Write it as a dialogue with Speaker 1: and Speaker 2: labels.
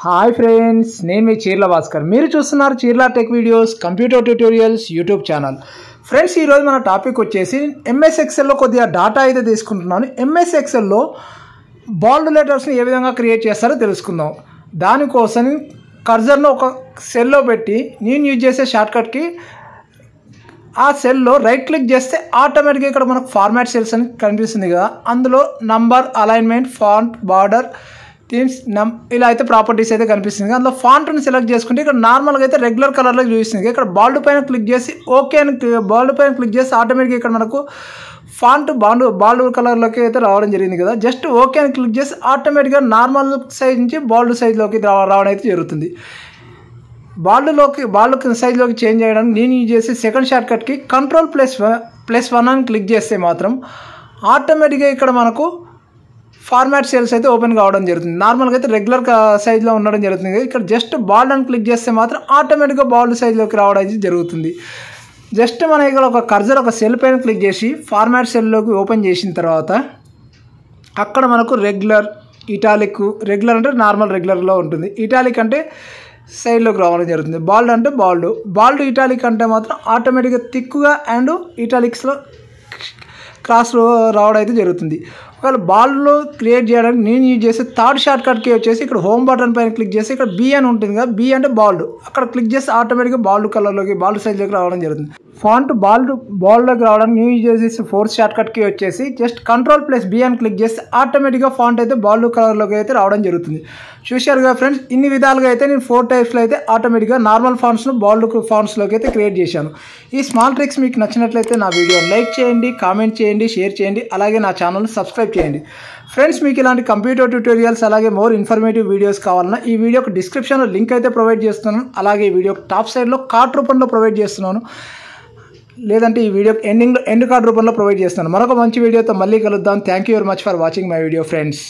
Speaker 1: Hi friends, నేను మీ చీర్ల భాస్కర్. మీరు చూస్తున్నారు Cheerla tech videos computer tutorials YouTube channel. Friends, ఈరోజు మన టాపిక్ వచ్చేసి ఎంఎస్ ఎక్సెల్లో కొద్దిగా డాటా అయితే తీసుకుంటున్నాను. ఎంఎస్ ఎక్సెల్లో బోల్డ్ లెటర్స్ని ఏ విధంగా క్రియేట్ చేస్తారో తెలుసుకుందాం. దానికోసం కర్జర్ను ఒక సెల్లో పెట్టి నేను యూజ్ చేసే షార్ట్కట్కి ఆ సెల్లో రైట్ క్లిక్ చేస్తే ఆటోమేటిక్గా ఇక్కడ మనకు ఫార్మాట్ సెల్స్ అని కనిపిస్తుంది కదా, అందులో number, alignment, font, border, themes, ఇలా అయితే ప్రాపర్టీస్ అయితే కనిపిస్తుంది. అందులో ఫాంట్ని సెలెక్ట్ చేసుకుంటే ఇక్కడ నార్మల్గా అయితే రెగ్యులర్ కలర్లో చూపిస్తుంది. ఇక్కడ బాల్డ్ పైన క్లిక్ చేసి ఓకే అని బాల్డ్ పైన క్లిక్ చేసి ఆటోమేటిక్గా ఇక్కడ మనకు ఫాంట్ బాల్డ్ కలర్లోకి అయితే రావడం జరిగింది కదా. జస్ట్ ఓకే అని క్లిక్ చేసి ఆటోమేటిక్గా నార్మల్ సైజ్ నుంచి బాల్డ్ సైజ్లోకి రావడం అయితే జరుగుతుంది. బాల్డ్ సైజ్లోకి చేంజ్ చేయడానికి నేను యూజ్ చేసే సెకండ్ షార్ట్కట్కి Ctrl+1 అని క్లిక్ చేస్తే మాత్రం ఆటోమేటిక్గా ఇక్కడ మనకు ఫార్మాట్ సెల్స్ అయితే ఓపెన్ కావడం జరుగుతుంది. నార్మల్గా అయితే రెగ్యులర్ సైజ్లో ఉండడం జరుగుతుంది. ఇక్కడ జస్ట్ బాల్డ్ అని క్లిక్ చేస్తే మాత్రం ఆటోమేటిక్గా బాల్డ్ సైజ్లోకి రావడం అయితే జరుగుతుంది. జస్ట్ మనం ఇక్కడ ఒక కర్జర్ ఒక సెల్ పైన క్లిక్ చేసి ఫార్మాట్ సెల్లోకి ఓపెన్ చేసిన తర్వాత అక్కడ మనకు రెగ్యులర్, ఇటాలిక్, రెగ్యులర్ అంటే నార్మల్ రెగ్యులర్లో ఉంటుంది, ఇటాలిక్ అంటే సైడ్లోకి రావడం జరుగుతుంది, బాల్డ్ అంటే బాల్డ్ ఇటాలిక్ అంటే మాత్రం ఆటోమేటిక్గా థిక్గా అండ్ ఇటాలిక్స్లో క్రాస్లో రావడం అయితే జరుగుతుంది. ఒకవేళ బాల్డ్లో క్రియేట్ చేయడానికి నేను యూజ్ చేసే థర్డ్ షార్ట్కట్కి వచ్చేసి ఇక్కడ హోమ్ బటన్ పైన క్లిక్ చేసి ఇక్కడ బి అని ఉంటుంది కదా, బి అంటే బాల్డ్, అక్కడ క్లిక్ చేసి ఆటోమేటిక్గా బాల్డ్ కలర్లోకి బాల్డ్ సైజ్లోకి రావడం జరుగుతుంది. ఫాంట్ బాల్డ్లోకి రావడానికి నేను యూజ్ చేసే ఫోర్త్ షార్ట్కట్కి వచ్చేసి జస్ట్ Ctrl+B అని క్లిక్ చేస్తే ఆటోమేటిక్గా ఫాంట్ అయితే బాల్డ్ కలర్లోకి అయితే రావడం జరుగుతుంది. చూశారు కదా ఫ్రెండ్స్, ఇన్ని విధాలుగా అయితే నేను 4 టైప్స్లో అయితే ఆటోమేటిక్గా నార్మల్ ఫాంట్స్ను బాల్డ్ ఫాంట్స్లోకి అయితే క్రియేట్ చేశాను. ఈ స్మాల్ ట్రిక్స్ మీకు నచ్చినట్లయితే నా వీడియోని లైక్ చేయండి, కామెంట్ చేయండి, షేర్ చేయండి, అలాగే నా ఛానల్ని సబ్స్క్రైబ్ చేయండి. ఫ్రెండ్స్, మీకు ఇలాంటి కంప్యూటర్ ట్యూటోరియల్స్ అలాగే మోర్ ఇన్ఫర్మేటివ్ వీడియోస్ కావాలన్నా ఈ వీడియోకి డిస్క్రిప్షన్లో లింక్ అయితే ప్రొవైడ్ చేస్తున్నాను. అలాగే ఈ వీడియో టాప్ సైడ్లో కార్డ్ రూపంలో ప్రొవైడ్ చేస్తున్నాను, లేదంటే ఈ వీడియో ఎండ్ కార్డ్ రూపంలో ప్రొవైడ్ చేస్తున్నాను. మరొక మంచి వీడియోతో మళ్ళీ కలుద్దాం. Thank you very much for watching my video friends.